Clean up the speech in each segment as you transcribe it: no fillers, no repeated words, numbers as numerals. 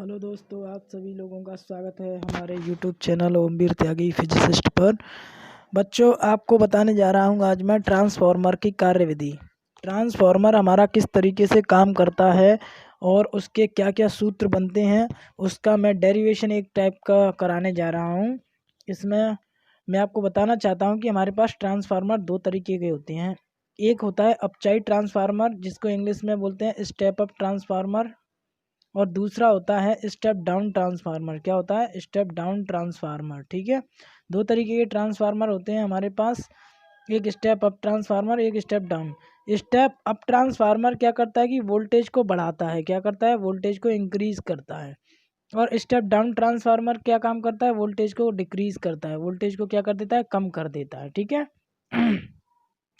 Hello दोस्तों, आप सभी लोगों का स्वागत है हमारे यूट्यूब चैनल ओमवीर त्यागी फिजिसिस्ट पर। बच्चों, आपको बताने जा रहा हूँ आज मैं ट्रांसफार्मर की कार्यविधि। ट्रांसफार्मर हमारा किस तरीके से काम करता है और उसके क्या क्या सूत्र बनते हैं, उसका मैं डेरिवेशन एक टाइप का कराने जा रहा हूँ। इसमें मैं आपको बताना चाहता हूँ कि हमारे पास ट्रांसफार्मर दो तरीके के होते हैं। एक होता है अपचाई ट्रांसफार्मर, जिसको इंग्लिश में बोलते हैं स्टेप अप ट्रांसफार्मर, और दूसरा होता है स्टेप डाउन ट्रांसफार्मर। क्या होता है? Step down transformer. ठीक है, दो तरीके के ट्रांसफार्मर होते हैं हमारे पास, एक स्टेप अप ट्रांसफार्मर, एक step down. Step up transformer क्या करता है कि वोल्टेज को बढ़ाता है, क्या करता है? वोल्टेज को इंक्रीज करता है। और स्टेप डाउन ट्रांसफार्मर क्या काम करता है? वोल्टेज को डिक्रीज करता है, वोल्टेज को क्या कर देता है? कम कर देता है। ठीक है।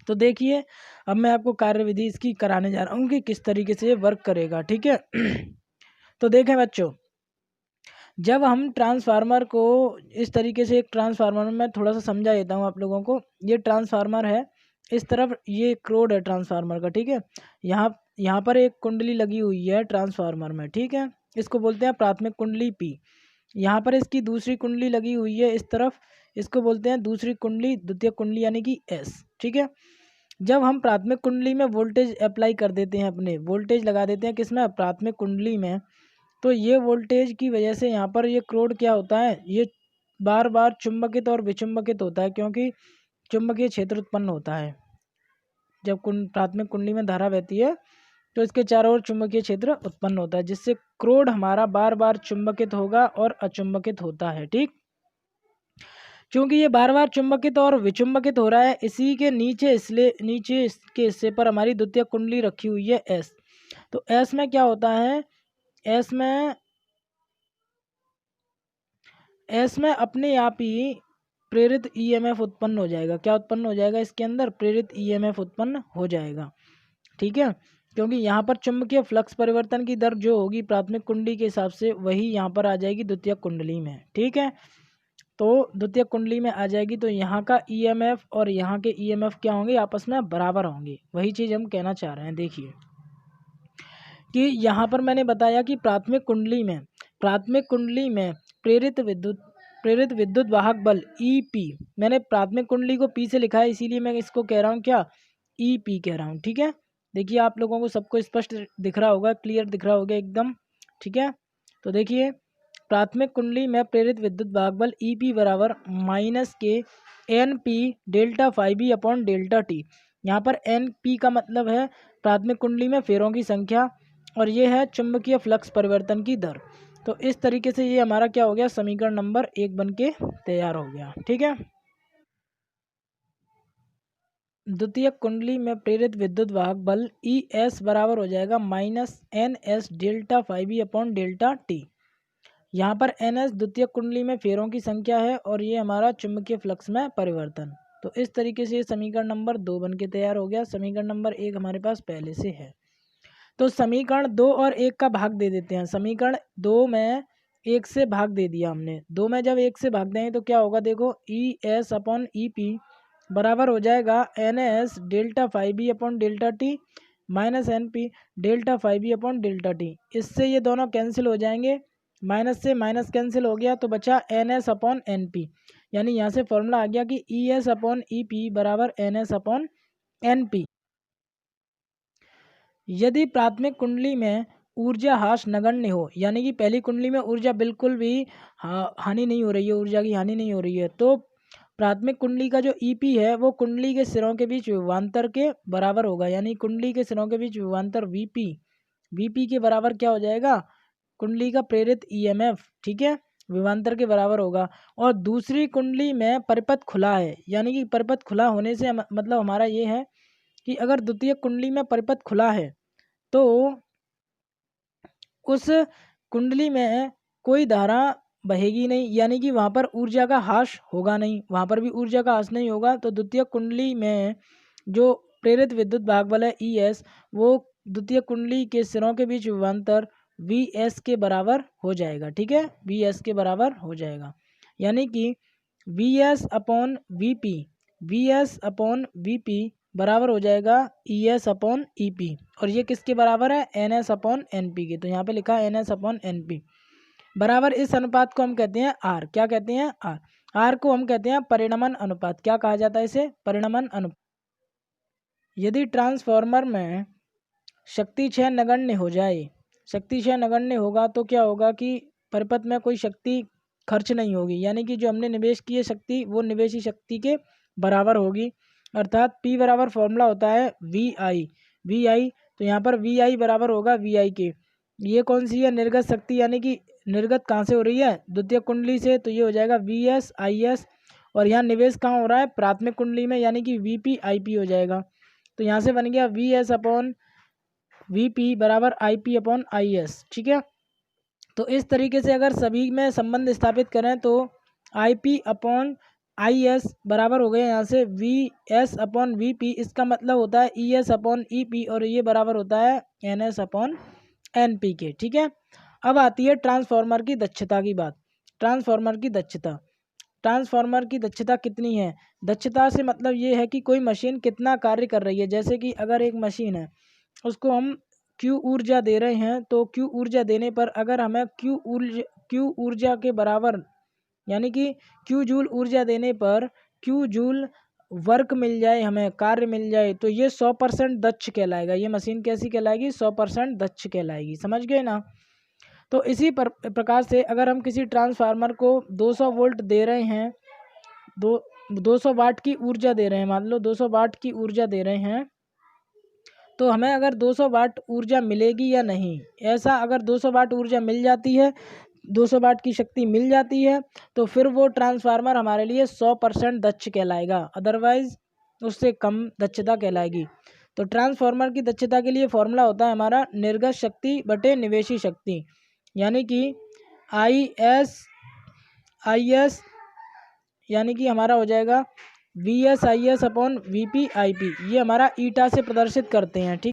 तो देखिए, अब मैं आपको कार्यविधि इसकी कराने जा रहा हूँ कि किस तरीके से ये वर्क करेगा। ठीक है। तो देखें बच्चों, जब हम ट्रांसफार्मर को इस तरीके से, एक ट्रांसफार्मर में मैं थोड़ा सा समझा देता हूँ आप लोगों को। ये ट्रांसफार्मर है, इस तरफ ये क्रोड है ट्रांसफार्मर का। ठीक है, यहाँ यहाँ पर एक कुंडली लगी हुई है ट्रांसफार्मर में। ठीक है, इसको बोलते हैं प्राथमिक कुंडली पी। यहाँ पर इसकी दूसरी कुंडली लगी हुई है इस तरफ, इसको बोलते हैं दूसरी कुंडली, द्वितीय कुंडली यानी कि एस। ठीक है, जब हम प्राथमिक कुंडली में वोल्टेज अप्लाई कर देते हैं, अपने वोल्टेज लगा देते हैं किसमें? प्राथमिक कुंडली में, तो ये वोल्टेज की वजह से यहाँ पर ये क्रोड क्या होता है? ये बार बार चुंबकित और विचुंबकित होता है, क्योंकि चुंबकीय क्षेत्र उत्पन्न होता है। जब प्राथमिक कुंडली में धारा बहती है तो इसके चारों ओर चुंबकीय क्षेत्र उत्पन्न होता है, जिससे क्रोड हमारा बार बार चुंबकित होगा और अचुंबकित होता है। ठीक, क्योंकि ये बार बार चुंबकित और विचुंबकित हो रहा है, इसी के नीचे, इसलिए नीचे के हिस्से पर हमारी द्वितीय कुंडली रखी हुई है एस। तो एस में क्या होता है? एस में अपने आप ही प्रेरित ईएमएफ उत्पन्न हो जाएगा। क्या उत्पन्न हो जाएगा? इसके अंदर प्रेरित ईएमएफ उत्पन्न हो जाएगा। ठीक है, क्योंकि यहाँ पर चुंबकीय फ्लक्स परिवर्तन की दर जो होगी प्राथमिक कुंडली के हिसाब से, वही यहाँ पर आ जाएगी द्वितीय कुंडली में। ठीक है, तो द्वितीय कुंडली में आ जाएगी, तो यहाँ का ईएमएफ और यहाँ के ईएमएफ क्या होंगे? आपस में बराबर होंगे। वही चीज़ हम कहना चाह रहे हैं। देखिए कि यहाँ पर मैंने बताया कि प्राथमिक कुंडली में प्रेरित विद्युत वाहक बल ईपी, मैंने प्राथमिक कुंडली को पी से लिखा है, इसीलिए मैं इसको कह रहा हूँ क्या? ईपी कह रहा हूँ। ठीक है, देखिए आप लोगों को सबको स्पष्ट दिख रहा होगा, क्लियर दिख रहा होगा एकदम। ठीक है, तो देखिए, प्राथमिक कुंडली में प्रेरित विद्युत वाहक बल ईपी बराबर माइनस के N P delta five B upon delta T. यहाँ पर एन पी का मतलब है प्राथमिक कुंडली में फेरों की संख्या, और ये है चुंबकीय फ्लक्स परिवर्तन की दर। तो इस तरीके से ये हमारा क्या हो गया? समीकरण नंबर 1 बन के तैयार हो गया। ठीक है, द्वितीय कुंडली में प्रेरित विद्युत वाहक बल ई एस बराबर हो जाएगा minus N S delta five E upon delta T. यहाँ पर एन एस द्वितीय कुंडली में फेरों की संख्या है, और ये हमारा चुंबकीय फ्लक्स में परिवर्तन। तो इस तरीके से समीकरण नंबर 2 बन के तैयार हो गया। समीकरण नंबर 1 हमारे पास पहले से है, तो समीकरण 2 और 1 का भाग दे देते हैं। समीकरण 2 में 1 से भाग दे दिया हमने, 2 में जब 1 से भाग देंगे तो क्या होगा? देखो, E S upon E P बराबर हो जाएगा N S delta five B upon delta T minus N P delta five B upon delta T. इससे ये दोनों कैंसिल हो जाएंगे, माइनस से माइनस कैंसिल हो गया, तो बचा N S upon N P. यानी यहाँ से फॉर्मूला आ गया कि E S upon E P बराबर N S upon N P. यदि प्राथमिक कुंडली में ऊर्जा ह्रास नगण्य हो, यानी कि पहली कुंडली में ऊर्जा बिल्कुल भी हानि नहीं हो रही है, ऊर्जा की हानि नहीं हो रही है, तो प्राथमिक कुंडली का जो ईपी है वो कुंडली के सिरों के बीच विभवांतर के बराबर होगा। यानी कुंडली के सिरों के बीच विभवांतर वीपी के बराबर क्या हो जाएगा? कुंडली का प्रेरित ईएमएफ। ठीक है, विभवांतर के बराबर होगा। और दूसरी कुंडली में परिपथ खुला है, यानी कि परिपथ खुला होने से मतलब हमारा ये है कि अगर द्वितीय कुंडली में परिपथ खुला है तो उस कुंडली में कोई धारा बहेगी नहीं, यानी कि वहाँ पर ऊर्जा का ह्रास होगा नहीं, वहाँ पर भी ऊर्जा का ह्रास नहीं होगा। तो द्वितीय कुंडली में जो प्रेरित विद्युत भाग बल है ई एस, वो द्वितीय कुंडली के सिरों के बीच विभवांतर वी एस के बराबर हो जाएगा। ठीक है, वी एस के बराबर हो जाएगा, यानी कि V S upon V P बराबर हो जाएगा E S upon E P. और ये किसके बराबर है? N S upon N P के। तो यहाँ पे लिखा है N S upon N P. बराबर इस अनुपात को हम कहते हैं आर। क्या कहते हैं? आर। आर को हम कहते हैं परिणमन अनुपात। क्या कहा जाता है इसे? परिणमन अनुपात। यदि ट्रांसफॉर्मर में शक्ति क्षय नगण्य हो जाए, शक्ति क्षय नगण्य होगा तो क्या होगा कि परिपथ में कोई शक्ति खर्च नहीं होगी, यानी कि जो हमने निवेश की है शक्ति वो निवेशी शक्ति के बराबर होगी। अर्थात P बराबर फॉर्मूला होता है VI। तो यहाँ पर VI बराबर होगा VI के। ये कौन सी है? निर्गत शक्ति, यानी कि निर्गत कहाँ से हो रही है? द्वितीयक कुंडली से। तो ये हो जाएगा VS/IS। और यहाँ निवेश कहाँ हो रहा है? प्राथमिक कुंडली में, यानी कि VP/IP हो जाएगा। तो यहाँ से बन गया VS/VP बराबर IP/IS। ठीक है। तो इस तरीके से अगर सभी में संबंध स्थापित करें तो IP/IS बराबर हो गए यहाँ से VS/VP। इसका मतलब होता है ES/EP और ये बराबर होता है NS/NP के। ठीक है। अब आती है ट्रांसफॉर्मर की दक्षता की बात। ट्रांसफॉर्मर की दक्षता, ट्रांसफॉर्मर की दक्षता कितनी है? दक्षता से मतलब ये है कि कोई मशीन कितना कार्य कर रही है। जैसे कि अगर एक मशीन है उसको हम Q ऊर्जा दे रहे हैं, तो Q ऊर्जा देने पर अगर हमें Q ऊर्जा के बराबर, यानी कि Q जूल ऊर्जा देने पर Q जूल वर्क मिल जाए, हमें कार्य मिल जाए, तो ये 100% दक्ष कहलाएगा। ये मशीन कैसी कहलाएगी? 100% दक्ष कहलाएगी। समझ गए ना? तो इसी प्रकार से अगर हम किसी ट्रांसफार्मर को 200 वोल्ट दे रहे हैं, 200 वाट की ऊर्जा दे रहे हैं, मान लो 200 वाट की ऊर्जा दे रहे हैं, तो हमें अगर 200 वाट ऊर्जा मिलेगी या नहीं, ऐसा अगर 200 वाट ऊर्जा मिल जाती है, 200 वाट की शक्ति मिल जाती है, तो फिर वो ट्रांसफार्मर हमारे लिए 100% दक्ष कहलाएगा। अदरवाइज उससे कम दक्षता कहलाएगी। तो ट्रांसफार्मर की दक्षता के लिए फॉर्मूला होता है हमारा निर्गत शक्ति बटे निवेशी शक्ति, यानी कि IS/IS, यानी कि हमारा हो जाएगा VS/IS/VP/IP। ये हमारा ईटा से प्रदर्शित करते हैं। ठीक।